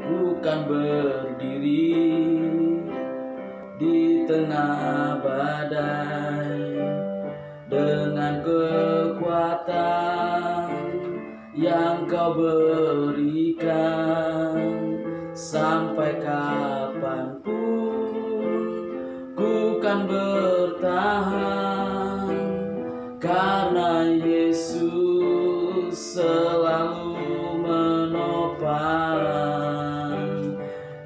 ku kan berdiri di tengah badai dengan kekuatan yang kau berikan. Sampai kapanpun ku kan bertahan, karena Yesus selalu menopang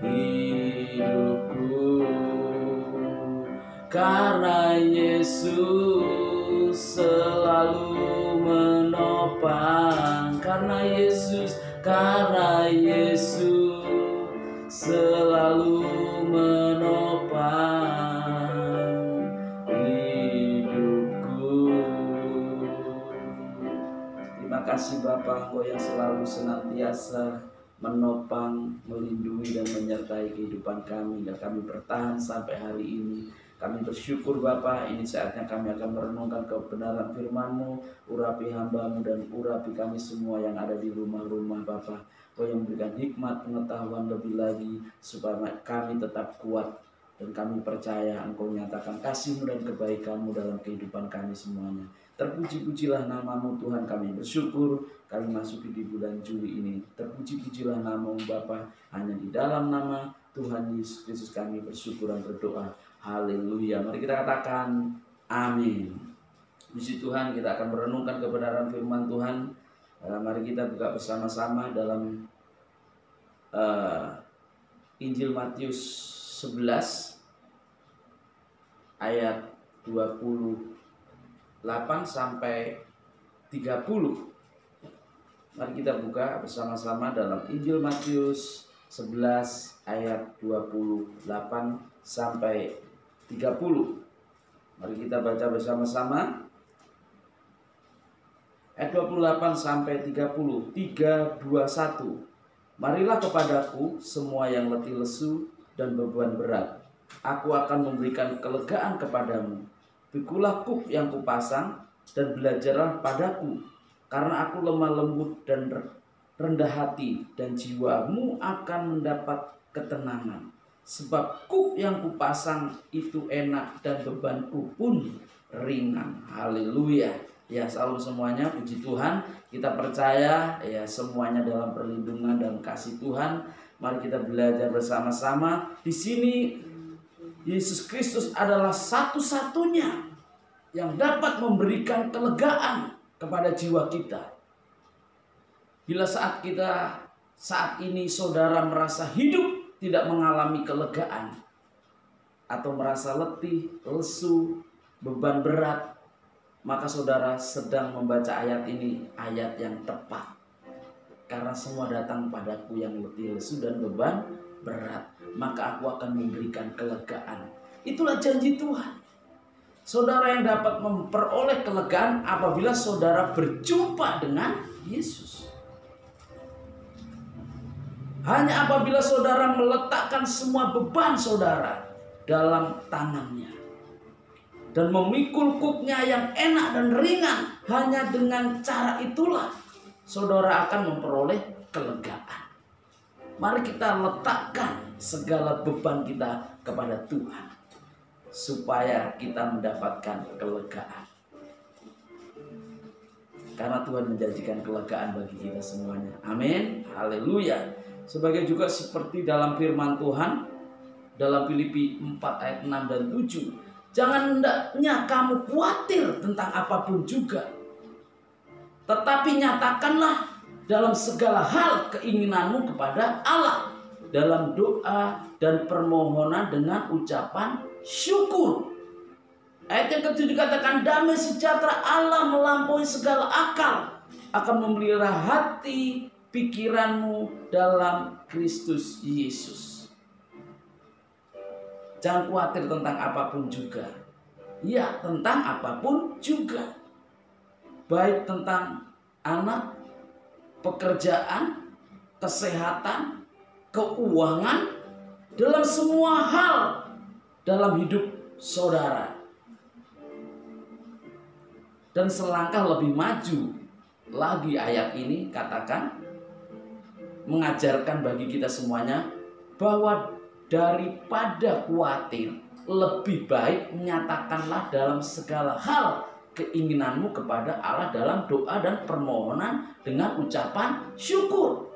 hidupku. Karena Yesus selalu menopang, karena Yesus selalu menopang hidupku. Terima kasih Bapa, Engkau yang selalu senantiasa menopang, melindungi dan menyertai kehidupan kami, dan kami bertahan sampai hari ini. Kami bersyukur Bapa, ini saatnya kami akan merenungkan kebenaran firman-Mu. Urapi hamba-Mu dan urapi kami semua yang ada di rumah-rumah Bapa. Kau yang memberikan hikmat, pengetahuan lebih lagi, supaya kami tetap kuat. Dan kami percaya Engkau nyatakan kasih-Mu dan kebaikan-Mu dalam kehidupan kami semuanya. Terpuji-pujilah nama-Mu Tuhan, kami bersyukur kami masuki di bulan Juli ini. Terpuji-pujilah nama-Mu Bapa, hanya di dalam nama Tuhan Yesus Kristus kami bersyukur dan berdoa. Haleluya. Mari kita katakan amin. Puji Tuhan, kita akan merenungkan kebenaran firman Tuhan. Mari kita buka bersama-sama dalam Injil Matius 11 ayat 28 sampai 30. Mari kita buka bersama-sama dalam Injil Matius 11 ayat 28 sampai 30. Mari kita baca bersama-sama. Ayat 28 sampai 30. 3, 2, 1. Marilah kepadaku semua yang letih lesu dan beban berat, aku akan memberikan kelegaan kepadamu. Pikulah kuk yang kupasang dan belajarlah padaku, karena aku lemah lembut dan rendah hati, dan jiwamu akan mendapat ketenangan. Sebab kuk yang kupasang itu enak dan bebanku pun ringan. Haleluya. Ya, salam semuanya, puji Tuhan. Kita percaya ya semuanya dalam perlindungan dan kasih Tuhan. Mari kita belajar bersama-sama. Di sini Yesus Kristus adalah satu-satunya yang dapat memberikan kelegaan kepada jiwa kita. Bila saat ini saudara merasa hidup tidak mengalami kelegaan, atau merasa letih, lesu, beban berat, maka saudara sedang membaca ayat ini, ayat yang tepat. Karena semua datang padaku yang letih, lesu, dan beban berat, maka aku akan memberikan kelegaan. Itulah janji Tuhan. Saudara yang dapat memperoleh kelegaan apabila saudara berjumpa dengan Yesus. Hanya apabila saudara meletakkan semua beban saudara dalam tangannya dan memikul kuknya yang enak dan ringan, hanya dengan cara itulah saudara akan memperoleh kelegaan. Mari kita letakkan segala beban kita kepada Tuhan, supaya kita mendapatkan kelegaan. Karena Tuhan menjanjikan kelegaan bagi kita semuanya. Amin. Haleluya. Sebagai juga seperti dalam firman Tuhan dalam Filipi 4 ayat 6 dan 7. Jangan hendaknya kamu khawatir tentang apapun juga, tetapi nyatakanlah dalam segala hal keinginanmu kepada Allah dalam doa dan permohonan dengan ucapan syukur. Ayat yang ke-7 dikatakan, damai sejahtera Allah melampaui segala akal akan memelihara hati pikiranmu dalam Kristus Yesus. Jangan khawatir tentang apapun juga. Ya, tentang apapun juga. Baik tentang anak, pekerjaan, kesehatan, keuangan, dalam semua hal dalam hidup saudara. Dan selangkah lebih maju lagi ayat ini katakan, mengajarkan bagi kita semuanya bahwa daripada khawatir, lebih baik menyatakanlah dalam segala hal keinginanmu kepada Allah dalam doa dan permohonan dengan ucapan syukur.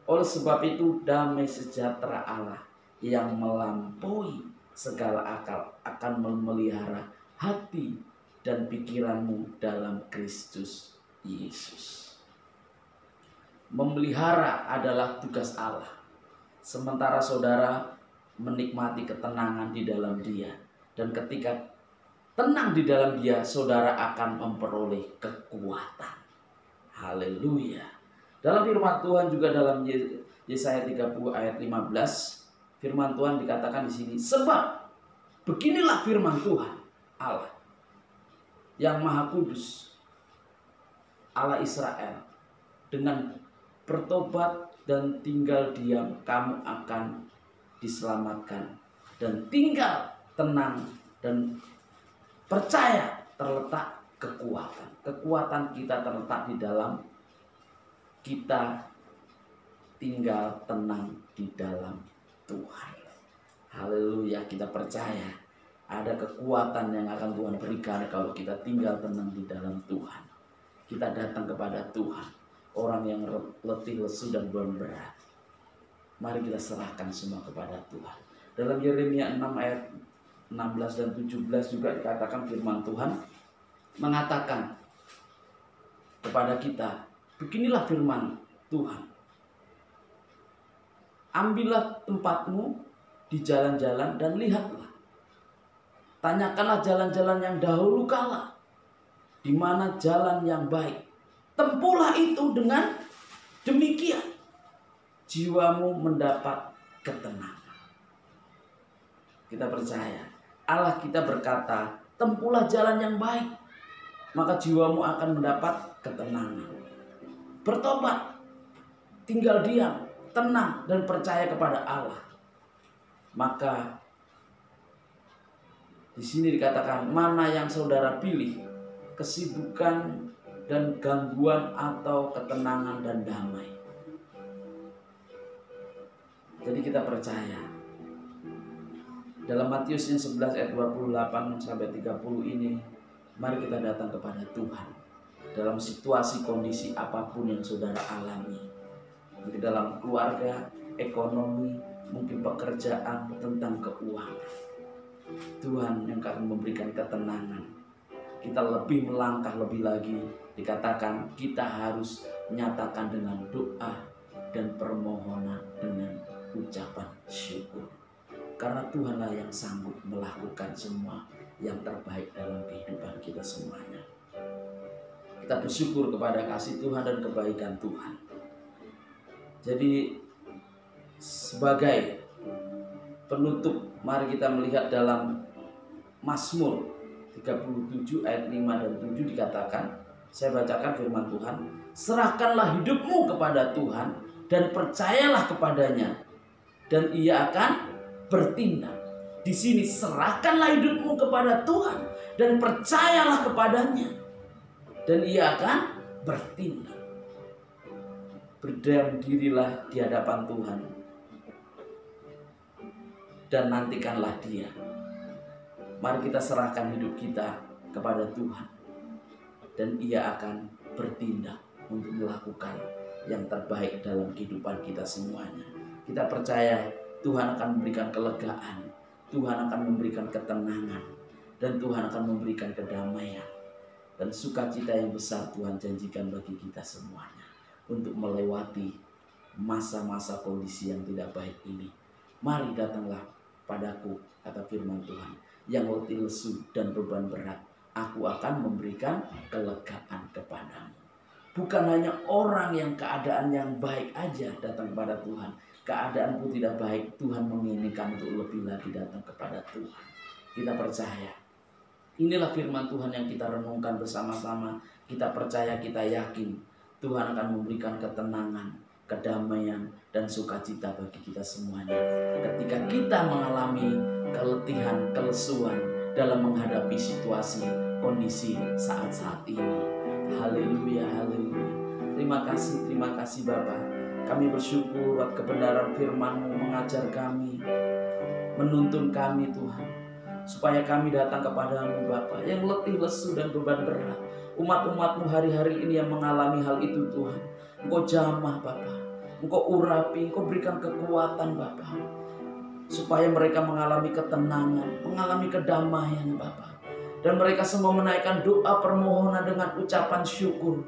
Oleh sebab itu, damai sejahtera Allah yang melampaui segala akal akan memelihara hati dan pikiranmu dalam Kristus Yesus. Memelihara adalah tugas Allah, sementara saudara menikmati ketenangan di dalam Dia. Dan ketika tenang di dalam Dia, saudara akan memperoleh kekuatan. Haleluya. Dalam firman Tuhan juga dalam Yesaya 30 ayat 15, firman Tuhan dikatakan di sini, sebab beginilah firman Tuhan Allah yang Maha Kudus, Allah Israel, dengan bertobat dan tinggal diam, kamu akan diselamatkan, dan tinggal tenang dan percaya terletak kekuatan. Kekuatan kita terletak di dalam kita tinggal tenang di dalam Tuhan. Haleluya, kita percaya ada kekuatan yang akan Tuhan berikan kalau kita tinggal tenang di dalam Tuhan. Kita datang kepada Tuhan. Orang yang letih, lesu, dan beban berat, mari kita serahkan semua kepada Tuhan. Dalam Yeremia 6 ayat 16 dan 17 juga dikatakan firman Tuhan mengatakan kepada kita, beginilah firman Tuhan, ambillah tempatmu di jalan-jalan dan lihatlah, tanyakanlah jalan-jalan yang dahulu kala, di mana jalan yang baik. Tempuhlah itu, dengan demikian jiwamu mendapat ketenangan. Kita percaya Allah kita berkata, tempuhlah jalan yang baik, maka jiwamu akan mendapat ketenangan. Bertobat, tinggal diam, tenang, dan percaya kepada Allah. Maka di sini dikatakan, mana yang saudara pilih, kesibukan dan gangguan atau ketenangan dan damai. Jadi kita percaya dalam Matius 11 ayat 28 sampai 30 ini, mari kita datang kepada Tuhan dalam situasi kondisi apapun yang saudara alami. Jadi dalam keluarga, ekonomi, mungkin pekerjaan, tentang keuangan. Tuhan yang akan memberikan ketenangan. Kita lebih melangkah lebih lagi, dikatakan kita harus menyatakan dengan doa dan permohonan dengan ucapan syukur. Karena Tuhanlah yang sanggup melakukan semua yang terbaik dalam kehidupan kita semuanya. Kita bersyukur kepada kasih Tuhan dan kebaikan Tuhan. Jadi sebagai penutup, mari kita melihat dalam Mazmur 37 ayat 5 dan 7 dikatakan, saya bacakan firman Tuhan, serahkanlah hidupmu kepada Tuhan dan percayalah kepadanya, dan Ia akan bertindak. Di sini serahkanlah hidupmu kepada Tuhan dan percayalah kepadanya, dan Ia akan bertindak. Berdiam dirilah di hadapan Tuhan dan nantikanlah Dia. Mari kita serahkan hidup kita kepada Tuhan, dan Ia akan bertindak untuk melakukan yang terbaik dalam kehidupan kita semuanya. Kita percaya Tuhan akan memberikan kelegaan, Tuhan akan memberikan ketenangan, dan Tuhan akan memberikan kedamaian dan sukacita yang besar. Tuhan janjikan bagi kita semuanya untuk melewati masa-masa kondisi yang tidak baik ini. Mari datanglah padaku, kata firman Tuhan, yang letih lesu dan beban berat, aku akan memberikan kelegaan kepadamu. Bukan hanya orang yang keadaan yang baik aja datang kepada Tuhan. Keadaan pun tidak baik, Tuhan menginginkan untuk lebih lagi datang kepada Tuhan. Kita percaya. Inilah firman Tuhan yang kita renungkan bersama-sama. Kita percaya, kita yakin Tuhan akan memberikan ketenangan, kedamaian, dan sukacita bagi kita semuanya. Ketika kita mengalami keletihan, kelesuan dalam menghadapi situasi, kondisi saat-saat ini. Haleluya, haleluya. Terima kasih Bapa. Kami bersyukur buat kebenaran firman-Mu mengajar kami, menuntun kami Tuhan, supaya kami datang kepadamu Bapa yang letih lesu dan beban berat. Umat-umat-Mu hari-hari ini yang mengalami hal itu Tuhan, Engkau jamah Bapa, Engkau urapi, Engkau berikan kekuatan Bapa, supaya mereka mengalami ketenangan, mengalami kedamaian Bapa. Dan mereka semua menaikkan doa permohonan dengan ucapan syukur,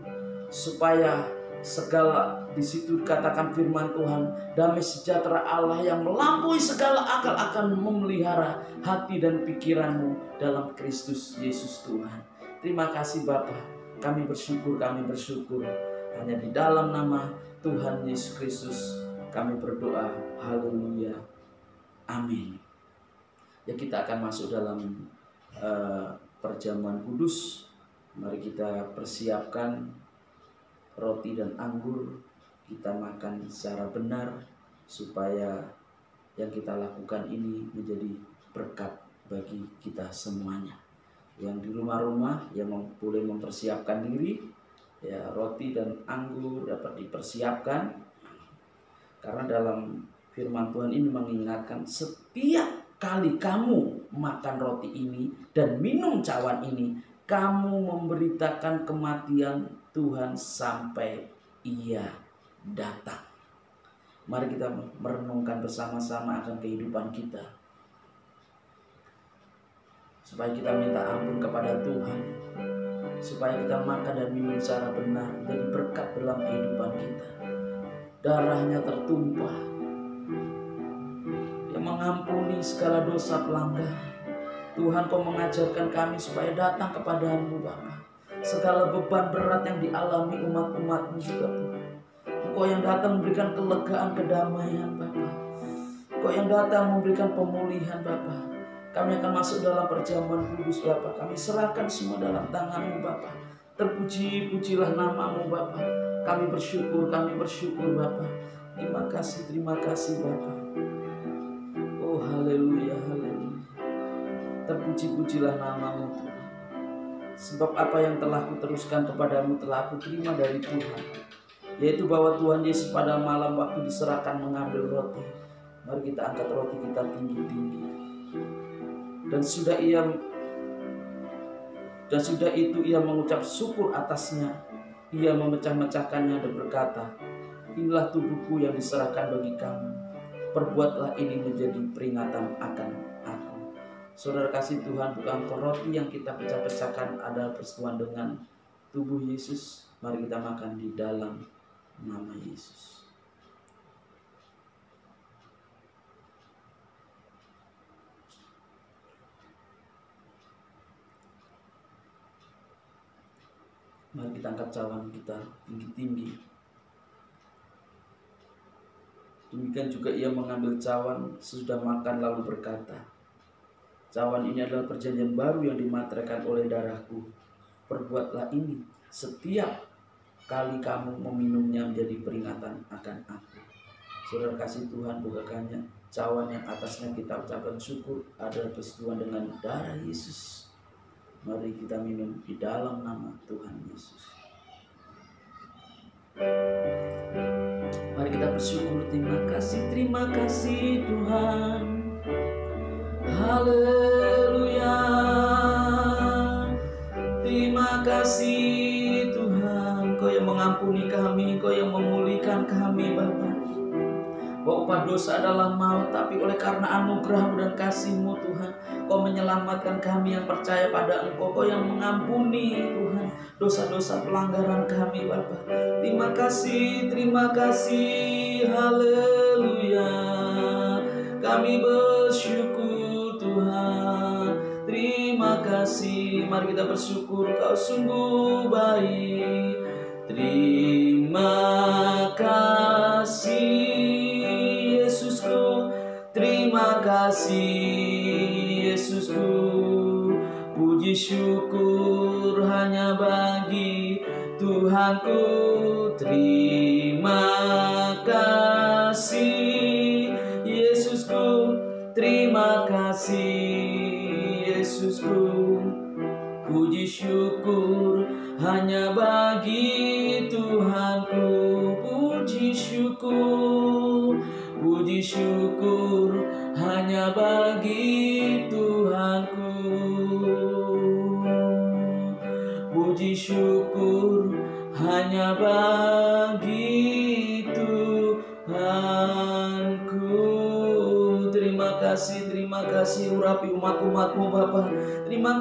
supaya segala di situ dikatakan firman Tuhan, damai sejahtera Allah yang melampaui segala akal akan memelihara hati dan pikiranmu dalam Kristus Yesus Tuhan. Terima kasih Bapa, kami bersyukur. Hanya di dalam nama Tuhan Yesus Kristus kami berdoa. Haleluya, amin. Ya, kita akan masuk dalam perjamuan kudus. Mari kita persiapkan roti dan anggur, kita makan secara benar, supaya yang kita lakukan ini menjadi berkat bagi kita semuanya. Yang di rumah-rumah yang boleh mempersiapkan diri, ya, roti dan anggur dapat dipersiapkan, karena dalam firman Tuhan ini mengingatkan, setiap kali kamu makan roti ini dan minum cawan ini, kamu memberitakan kematian Tuhan sampai Ia datang. Mari kita merenungkan bersama-sama akan kehidupan kita, supaya kita minta ampun kepada Tuhan, supaya kita makan dan minum secara benar, jadi berkat dalam kehidupan kita. Darahnya tertumpah yang mengampuni segala dosa pelanggaran. Tuhan, Kau mengajarkan kami supaya datang kepadamu Bapa. Segala beban berat yang dialami umat-umat-Mu juga Tuhan, Engkau yang datang memberikan kelegaan, kedamaian Bapa. Engkau yang datang memberikan pemulihan Bapa. Kami akan masuk dalam perjamuan kudus Bapa. Kami serahkan semua dalam tangan-Mu Bapa. Terpuji-pujilah nama-Mu Bapa. Kami bersyukur Bapa. Terima kasih Bapa. Oh haleluya, haleluya. Terpuji-pujilah nama-Mu Tuhan. Sebab apa yang telah kuteruskan kepadamu telah aku terima dari Tuhan, yaitu bahwa Tuhan Yesus pada malam waktu diserahkan mengambil roti. Mari kita angkat roti kita tinggi-tinggi. Dan sudah itu ia mengucap syukur atasnya. Ia memecah-mecahkannya dan berkata, inilah tubuhku yang diserahkan bagi kamu. Perbuatlah ini menjadi peringatan akan aku. Saudara kasih Tuhan, bukan roti yang kita pecah-pecahkan adalah persetujuan dengan tubuh Yesus. Mari kita makan di dalam nama Yesus. Mari kita angkat cawan kita tinggi-tinggi. Demikian juga ia mengambil cawan sesudah makan lalu berkata, cawan ini adalah perjanjian baru yang dimateraikan oleh darahku. Perbuatlah ini setiap kali kamu meminumnya menjadi peringatan akan aku. Saudara kasih Tuhan, bukakannya cawan yang atasnya kita ucapkan syukur adalah persetujuan dengan darah Yesus. Mari kita minum di dalam nama Tuhan Yesus. Mari kita bersyukur. Terima kasih Tuhan. Haleluya. Terima kasih Tuhan. Kau yang mengampuni kami, Kau yang memulihkan kami Bapa. Bahwa upah dosa adalah maut, tapi oleh karena anugerah-Mu dan kasih-Mu Tuhan, Kau menyelamatkan kami yang percaya pada Engkau. Kau yang mengampuni Tuhan dosa-dosa pelanggaran kami Bapa. Terima kasih, haleluya. Kami bersyukur Tuhan. Terima kasih. Mari kita bersyukur, Kau sungguh baik. Terima kasih Yesusku. Terima kasih Yesusku. Puji syukur hanya bagi Tuhanku. Terima kasih Yesusku. Terima kasih Yesusku. Puji syukur hanya bagi Tuhanku. Puji syukur Puji syukur hanya bagi Tuhanku. Puji syukur hanya bagi Tuhanku. Terima kasih urapi umat-umat-Mu Bapa. Terima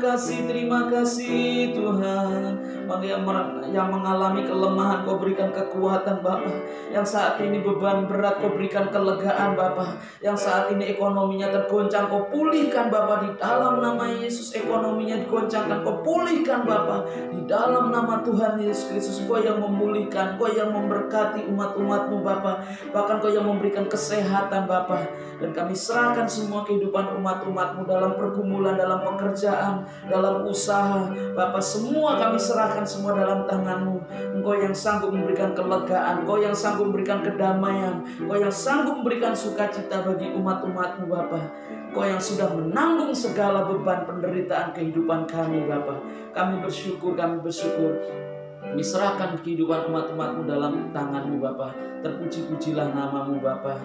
kasih Tuhan. Bagi yang mengalami kelemahan, Kau berikan kekuatan Bapa. Yang saat ini beban berat, Kau berikan kelegaan Bapa. Yang saat ini ekonominya tergoncang, Kau pulihkan Bapa. Di dalam nama Yesus ekonominya digoncangkan, Kau pulihkan Bapa. Di dalam nama Tuhan Yesus Kristus, Kau yang memulihkan, Kau yang memberkati umat-umat-Mu Bapa. Bahkan Kau yang memberikan kesehatan Bapa. Dan kami serahkan semua kehidupan umat-umat-Mu dalam pergumulan, dalam pekerjaan, dalam usaha Bapa. Semua kami serahkan semua dalam tangan-Mu. Engkau yang sanggup memberikan kelegaan, Engkau yang sanggup memberikan kedamaian, Engkau yang sanggup memberikan sukacita bagi umat-umat-Mu Bapa. Engkau yang sudah menanggung segala beban penderitaan kehidupan kami Bapa. Kami bersyukur. Kami serahkan kehidupan umat-umat-Mu dalam tangan-Mu Bapa. Terpuji-pujilah nama-Mu Bapa.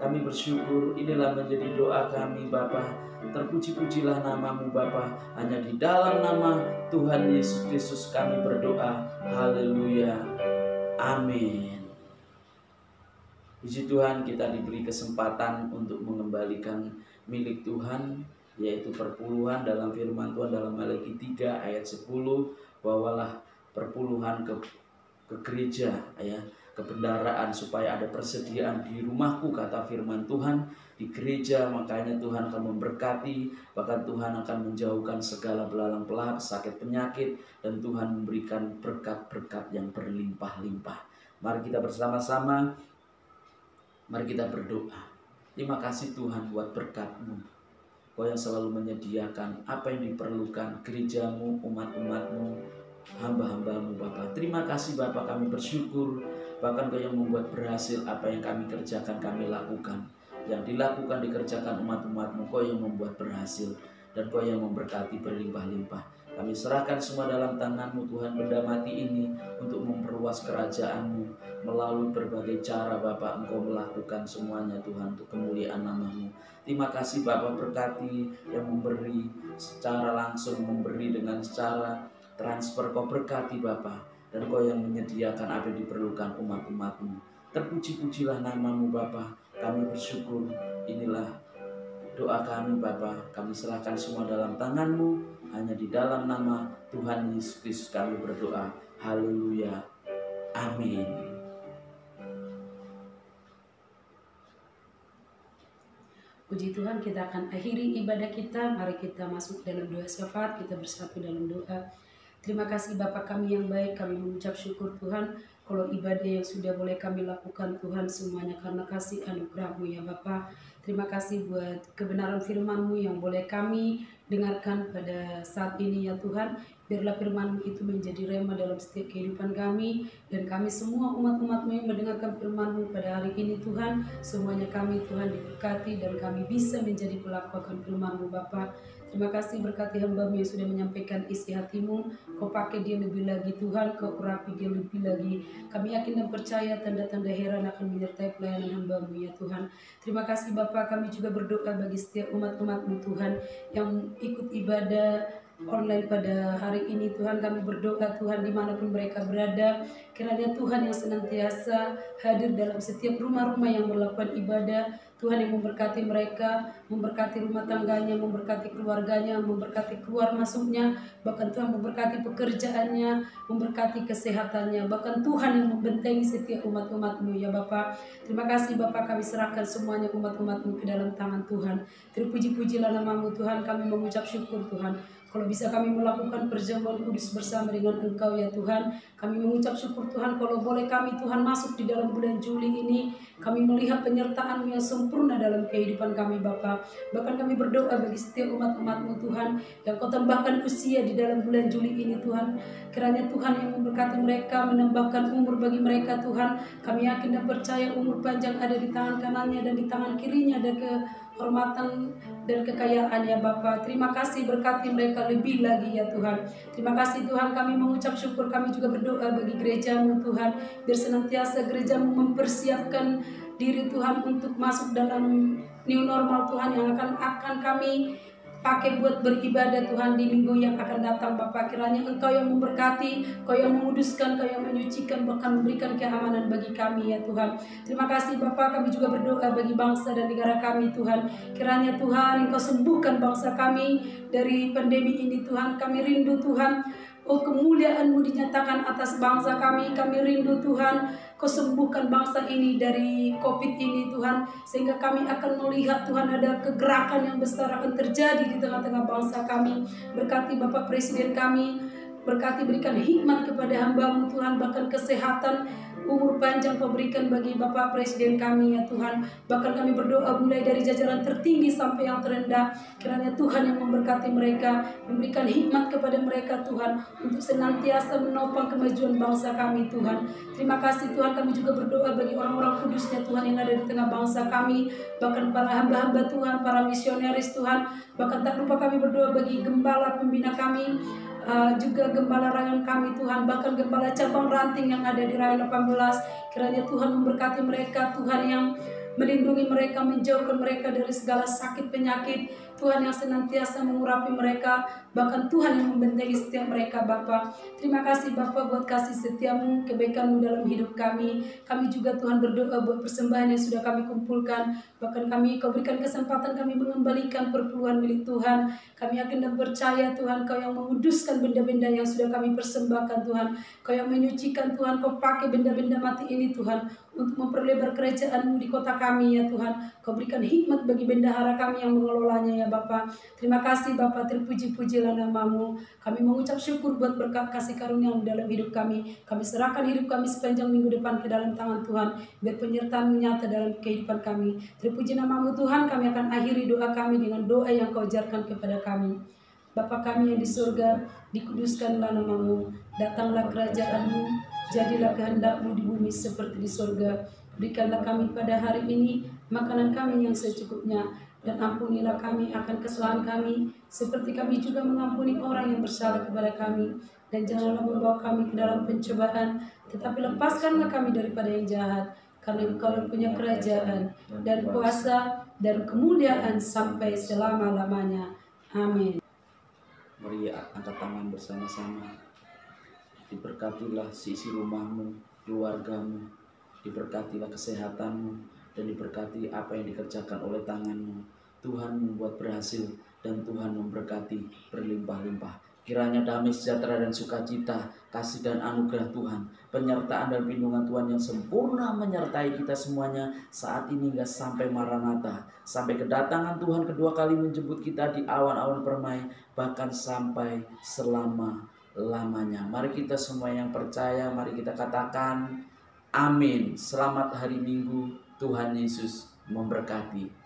Kami bersyukur, inilah menjadi doa kami Bapa. Terpuji-pujilah nama-Mu Bapa. Hanya di dalam nama Tuhan Yesus Kristus kami berdoa. Haleluya. Amin. Puji Tuhan, kita diberi kesempatan untuk mengembalikan milik Tuhan, yaitu perpuluhan dalam firman Tuhan dalam Maleakhi 3 ayat 10. Bawalah perpuluhan ke gereja, ya, kebendaraan, supaya ada persediaan di rumahku, kata firman Tuhan. Di gereja, makanya Tuhan akan memberkati, bahkan Tuhan akan menjauhkan segala belalang pelahap, sakit penyakit, dan Tuhan memberikan berkat-berkat yang berlimpah-limpah. Mari kita bersama-sama, mari kita berdoa. Terima kasih Tuhan buat berkat-Mu. Kau yang selalu menyediakan apa yang diperlukan gereja-Mu, umat-umat-Mu, hamba-hamba-Mu Bapa. Terima kasih Bapa, kami bersyukur. Bahkan Kau yang membuat berhasil apa yang kami kerjakan, kami lakukan. Yang dilakukan, dikerjakan umat-umat-Mu, Kau yang membuat berhasil. Dan Kau yang memberkati berlimpah-limpah. Kami serahkan semua dalam tangan-Mu Tuhan, benda mati ini untuk memperluas kerajaan-Mu. Melalui berbagai cara Bapa, Engkau melakukan semuanya Tuhan, untuk kemuliaan nama-Mu. Terima kasih Bapa, berkati yang memberi secara langsung, memberi dengan secara transfer. Kau berkati Bapa, dan Kau yang menyediakan apa yang diperlukan umat-umat-Mu. Terpuji-pujilah nama-Mu Bapa. Kami bersyukur. Inilah doa kami Bapa. Kami serahkan semua dalam tangan-Mu. Hanya di dalam nama Tuhan Yesus Kristus kami berdoa. Haleluya. Amin. Puji Tuhan, kita akan akhiri ibadah kita. Mari kita masuk dalam doa syafaat. Kita bersatu dalam doa. Terima kasih Bapa kami yang baik, kami mengucap syukur Tuhan. Kalau ibadah yang sudah boleh kami lakukan Tuhan, semuanya karena kasih anugerah-Mu ya Bapa. Terima kasih buat kebenaran firman-Mu yang boleh kami dengarkan pada saat ini ya Tuhan. Biarlah firman-Mu itu menjadi rema dalam setiap kehidupan kami. Dan kami semua umat-umat-Mu yang mendengarkan firman-Mu pada hari ini Tuhan. Semuanya kami Tuhan diberkati dan kami bisa menjadi pelaku akan firman-Mu Bapa. Terima kasih, berkati hamba-Mu yang sudah menyampaikan isi hati-Mu. Kau pakai dia lebih lagi Tuhan, Kau urapi dia lebih lagi. Kami yakin dan percaya tanda-tanda heran akan menyertai pelayanan hamba-Mu ya Tuhan. Terima kasih Bapa, kami juga berdoa bagi setiap umat-umat-Mu Tuhan yang ikut ibadah online pada hari ini Tuhan. Kami berdoa Tuhan dimanapun mereka berada, kiranya Tuhan yang senantiasa hadir dalam setiap rumah-rumah yang melakukan ibadah. Tuhan yang memberkati mereka, memberkati rumah tangganya, memberkati keluarganya, memberkati keluar masuknya, bahkan Tuhan memberkati pekerjaannya, memberkati kesehatannya, bahkan Tuhan yang membentengi setiap umat-umat-Mu ya Bapa. Terima kasih Bapa, kami serahkan semuanya umat-umat-Mu ke dalam tangan Tuhan. Terpuji-pujilah nama-Mu Tuhan, kami mengucap syukur Tuhan. Kalau bisa kami melakukan perjamuan kudus bersama dengan Engkau ya Tuhan. Kami mengucap syukur Tuhan, kalau boleh kami Tuhan masuk di dalam bulan Juli ini. Kami melihat penyertaan-Mu yang sempurna dalam kehidupan kami Bapa. Bahkan kami berdoa bagi setiap umat-umat-Mu Tuhan, yang Kau tambahkan usia di dalam bulan Juli ini Tuhan. Kiranya Tuhan yang memberkati mereka, menambahkan umur bagi mereka Tuhan. Kami yakin dan percaya umur panjang ada di tangan kanannya dan di tangan kirinya, dan kehormatan dan kekayaan ya Bapa. Terima kasih, berkati mereka lebih lagi ya Tuhan. Terima kasih Tuhan, kami mengucap syukur. Kami juga berdoa bagi gereja-Mu Tuhan, biar senantiasa gereja-Mu mempersiapkan diri Tuhan untuk masuk dalam new normal Tuhan yang akan kami pakai buat beribadah Tuhan di minggu yang akan datang Bapa. Kiranya Engkau yang memberkati, Engkau yang menguduskan, Engkau yang menyucikan, bahkan memberikan keamanan bagi kami ya Tuhan. Terima kasih Bapa, kami juga berdoa bagi bangsa dan negara kami Tuhan. Kiranya Tuhan Engkau sembuhkan bangsa kami dari pandemi ini Tuhan. Kami rindu Tuhan, oh kemuliaan-Mu dinyatakan atas bangsa kami. Kami rindu Tuhan, Kau sembuhkan bangsa ini dari COVID ini Tuhan. Sehingga kami akan melihat Tuhan ada kegerakan yang besar akan terjadi di tengah-tengah bangsa kami. Berkati Bapak Presiden kami, berkati berikan hikmat kepada hamba-Mu Tuhan. Bahkan kesehatan, umur panjang Kau berikan bagi Bapak Presiden kami ya Tuhan. Bahkan kami berdoa mulai dari jajaran tertinggi sampai yang terendah. Kiranya Tuhan yang memberkati mereka, memberikan hikmat kepada mereka Tuhan, untuk senantiasa menopang kemajuan bangsa kami Tuhan. Terima kasih Tuhan, kami juga berdoa bagi orang-orang kudusnya Tuhan yang ada di tengah bangsa kami. Bahkan para hamba-hamba Tuhan, para misionaris Tuhan. Bahkan tak lupa kami berdoa bagi gembala pembina kami, juga gembala rayon kami Tuhan, bahkan gembala cabang ranting yang ada di rayon 18. Kiranya Tuhan memberkati mereka, Tuhan yang melindungi mereka, menjauhkan mereka dari segala sakit penyakit. Tuhan yang senantiasa mengurapi mereka, bahkan Tuhan yang membentengi setiap mereka Bapa. Terima kasih Bapa buat kasih setiamu, kebaikanmu dalam hidup kami. Kami juga Tuhan berdoa buat persembahan yang sudah kami kumpulkan. Bahkan Kau berikan kesempatan kami mengembalikan perpuluhan milik Tuhan. Kami yakin dan percaya Tuhan, Kau yang menguduskan benda-benda yang sudah kami persembahkan Tuhan. Kau yang menyucikan Tuhan, Kau pakai benda-benda mati ini Tuhan untuk memperlebar kerajaan-Mu di kota kami ya Tuhan. Kau berikan hikmat bagi bendahara kami yang mengelolanya ya Bapa. Terima kasih Bapa, terpuji-pujilah nama-Mu. Kami mengucap syukur buat berkat kasih karunia-Mu dalam hidup kami. Kami serahkan hidup kami sepanjang minggu depan ke dalam tangan Tuhan. Biar penyertaan-Mu nyata dalam kehidupan kami. Terpuji nama-Mu Tuhan. Kami akan akhiri doa kami dengan doa yang Kau ajarkan kepada kami. Bapa kami yang di surga, dikuduskanlah nama-Mu. Datanglah kerajaan-Mu. Jadilah kehendak-Mu di bumi seperti di surga. Berikanlah kami pada hari ini makanan kami yang secukupnya, dan ampunilah kami akan kesalahan kami, seperti kami juga mengampuni orang yang bersalah kepada kami. Dan janganlah membawa kami ke dalam pencobaan, tetapi lepaskanlah kami daripada yang jahat. Karena Engkau yang punya kerajaan dan kuasa dan kemuliaan sampai selama-lamanya. Amin. Mari angkat tangan bersama-sama. Diberkatilah seisi rumahmu, keluargamu, diberkatilah kesehatanmu, dan diberkati apa yang dikerjakan oleh tanganmu. Tuhan membuat berhasil dan Tuhan memberkati berlimpah-limpah. Kiranya damai sejahtera dan sukacita, kasih dan anugerah Tuhan, penyertaan dan perlindungan Tuhan yang sempurna menyertai kita semuanya saat ini hingga sampai Maranatha, sampai kedatangan Tuhan kedua kali menjemput kita di awan-awan permai, bahkan sampai selama-lamanya. Mari kita semua yang percaya, mari kita katakan amin. Selamat hari Minggu, Tuhan Yesus memberkati.